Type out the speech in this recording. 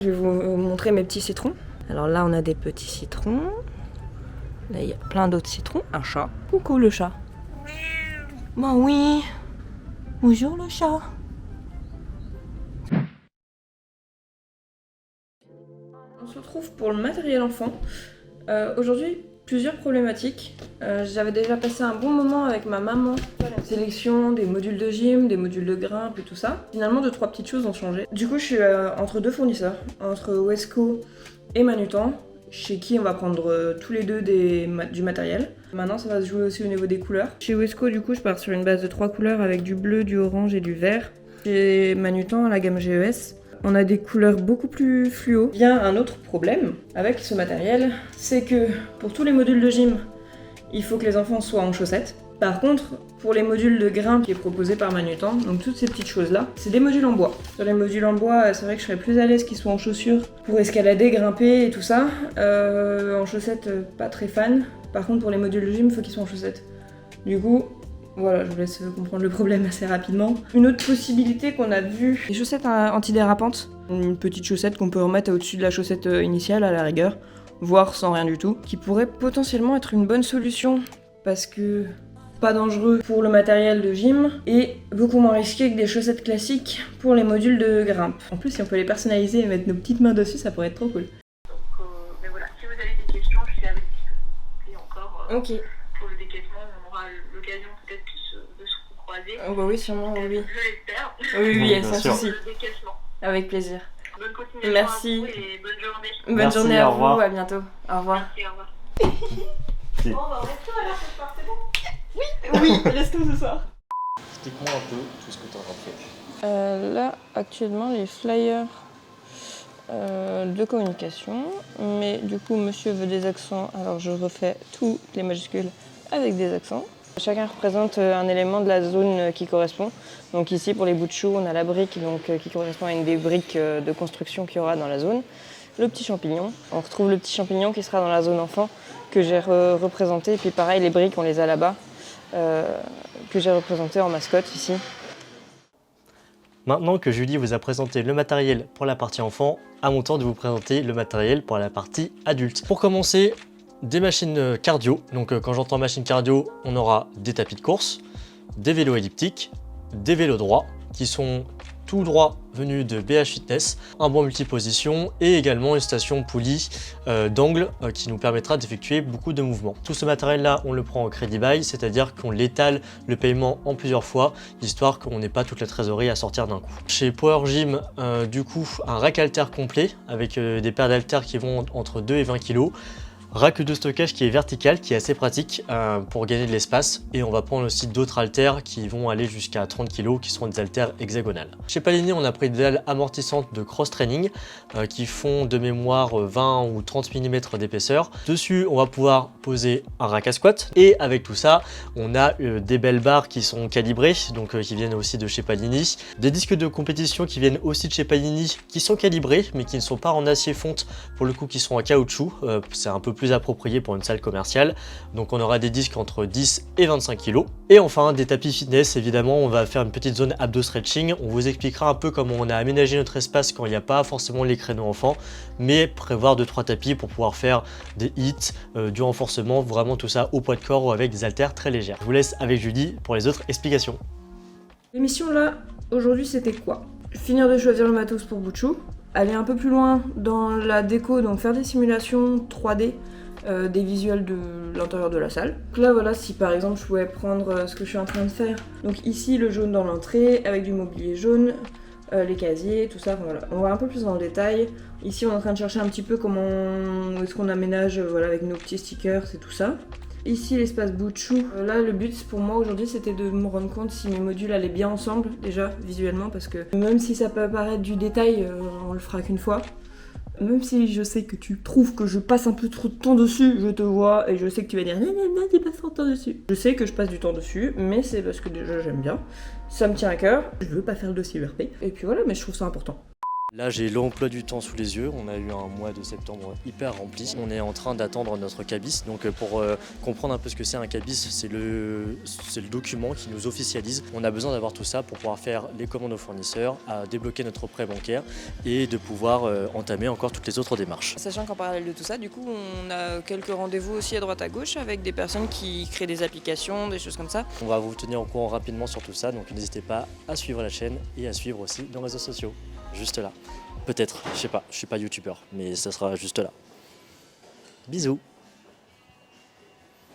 Je vais vous montrer mes petits citrons. Alors là, on a des petits citrons. Là, il y a plein d'autres citrons. Un chat. Coucou le chat. Bah oui. Bonjour le chat. On se retrouve pour le matériel enfant. Aujourd'hui, plusieurs problématiques. J'avais déjà passé un bon moment avec ma maman. La sélection des modules de gym, des modules de grimpe et tout ça. Finalement, 2-3 petites choses ont changé. Du coup, je suis entre deux fournisseurs, entre Wesco et Manutan, chez qui on va prendre tous les deux du matériel. Maintenant, ça va se jouer aussi au niveau des couleurs. Chez Wesco, du coup, je pars sur une base de 3 couleurs avec du bleu, du orange et du vert. Chez Manutan, la gamme GES, on a des couleurs beaucoup plus fluo. Il y a un autre problème avec ce matériel, c'est que pour tous les modules de gym, il faut que les enfants soient en chaussettes. Par contre, pour les modules de grimpe qui est proposé par Manutan, donc toutes ces petites choses-là, c'est des modules en bois. Sur les modules en bois, c'est vrai que je serais plus à l'aise qu'ils soient en chaussures pour escalader, grimper et tout ça. En chaussettes, pas très fan. Par contre, pour les modules de gym, il faut qu'ils soient en chaussettes. Du coup, voilà, je vous laisse comprendre le problème assez rapidement. Une autre possibilité qu'on a vue, les chaussettes antidérapantes. Une petite chaussette qu'on peut remettre au-dessus de la chaussette initiale à la rigueur, voire sans rien du tout, qui pourrait potentiellement être une bonne solution parce que pas dangereux pour le matériel de gym et beaucoup moins risqué que des chaussettes classiques pour les modules de grimpe. En plus, si on peut les personnaliser et mettre nos petites mains dessus, ça pourrait être trop cool. Donc, mais voilà, si vous avez des questions, je suis avec disponibilité encore Ok. pour le décaissement. On aura l'occasion peut-être de se croiser. Oh bah oui, sûrement, oui. Je l'espère. Oui, bien sans sûr. souci. Le décaissement. Avec plaisir. Bonne continuation Merci. à vous et bonne journée. Bonne Merci, journée à au revoir. vous, à bientôt. Au revoir. Merci, au revoir. C'est- Bon, bah, on reste là alors ce soir, c'est bon. Oui, restons ce soir. Explique-moi un peu tout ce que tu as fait. Là, actuellement, les flyers de communication. Mais du coup, monsieur veut des accents, alors je refais tous les majuscules avec des accents. Chacun représente un élément de la zone qui correspond. Donc ici, pour les bouts de chou, on a la brique qui correspond à une des briques de construction qu'il y aura dans la zone. Le petit champignon. On retrouve le petit champignon qui sera dans la zone enfant que j'ai représenté. Et puis pareil, les briques, on les a là-bas, que j'ai représenté en mascotte ici. Maintenant que Julie vous a présenté le matériel pour la partie enfant, à mon tour de vous présenter le matériel pour la partie adulte. Pour commencer, des machines cardio. Donc quand j'entends machine cardio, on aura des tapis de course, des vélos elliptiques, des vélos droits qui sont tout droit venus de BH Fitness, un banc multiposition et également une station poulie d'angle qui nous permettra d'effectuer beaucoup de mouvements. Tout ce matériel là, on le prend en crédit bail, c'est-à-dire qu'on l'étale le paiement en plusieurs fois, histoire qu'on n'ait pas toute la trésorerie à sortir d'un coup. Chez Power Gym, du coup, un rack halter complet avec des paires d'haltères qui vont entre 2 et 20 kg. Rack de stockage qui est vertical, qui est assez pratique pour gagner de l'espace. Et on va prendre aussi d'autres haltères qui vont aller jusqu'à 30 kg, qui seront des haltères hexagonales. Chez Palini, on a pris des dalles amortissantes de cross training qui font de mémoire 20 ou 30 mm d'épaisseur. Dessus, on va pouvoir poser un rack à squat. Et avec tout ça, on a des belles barres qui sont calibrées, donc qui viennent aussi de chez Palini. Des disques de compétition qui viennent aussi de chez Palini, qui sont calibrés, mais qui ne sont pas en acier fonte, pour le coup, qui sont en caoutchouc. C'est un peu plus approprié pour une salle commerciale. Donc on aura des disques entre 10 et 25 kg. Et enfin des tapis fitness, évidemment on va faire une petite zone abdo stretching. On vous expliquera un peu comment on a aménagé notre espace quand il n'y a pas forcément les créneaux enfants, mais prévoir 2-3 tapis pour pouvoir faire des hits, du renforcement, vraiment tout ça au poids de corps ou avec des haltères très légères. Je vous laisse avec Julie pour les autres explications. L'émission là, aujourd'hui c'était quoi? Finir de choisir le matos pour Bouchou, aller un peu plus loin dans la déco, donc faire des simulations 3D, des visuels de l'intérieur de la salle. Donc là voilà, si par exemple je pouvais prendre ce que je suis en train de faire, donc ici le jaune dans l'entrée, avec du mobilier jaune, les casiers, tout ça, voilà. On va un peu plus dans le détail. Ici on est en train de chercher un petit peu comment est-ce qu'on aménage voilà, avec nos petits stickers et tout ça. Ici l'espace bout de chou. Là le but pour moi aujourd'hui c'était de me rendre compte si mes modules allaient bien ensemble déjà visuellement, parce que même si ça peut paraître du détail, on le fera qu'une fois. Même si je sais que tu trouves que je passe un peu trop de temps dessus, je te vois et je sais que tu vas dire non, tu passes trop de temps dessus. Je sais que je passe du temps dessus, mais c'est parce que déjà j'aime bien, ça me tient à cœur, je veux pas faire le dossier ERP. Et puis voilà, mais je trouve ça important. Là, j'ai l'emploi du temps sous les yeux. On a eu un mois de septembre hyper rempli. On est en train d'attendre notre cabis. Donc, pour comprendre un peu ce que c'est un cabis, c'est le document qui nous officialise. On a besoin d'avoir tout ça pour pouvoir faire les commandes aux fournisseurs, à débloquer notre prêt bancaire et de pouvoir entamer encore toutes les autres démarches. Sachant qu'en parallèle de tout ça, du coup, on a quelques rendez-vous aussi à droite à gauche avec des personnes qui créent des applications, des choses comme ça. On va vous tenir au courant rapidement sur tout ça. Donc, n'hésitez pas à suivre la chaîne et à suivre aussi nos réseaux sociaux. Juste là. Peut-être, je sais pas, je suis pas youtubeur, mais ça sera juste là. Bisous.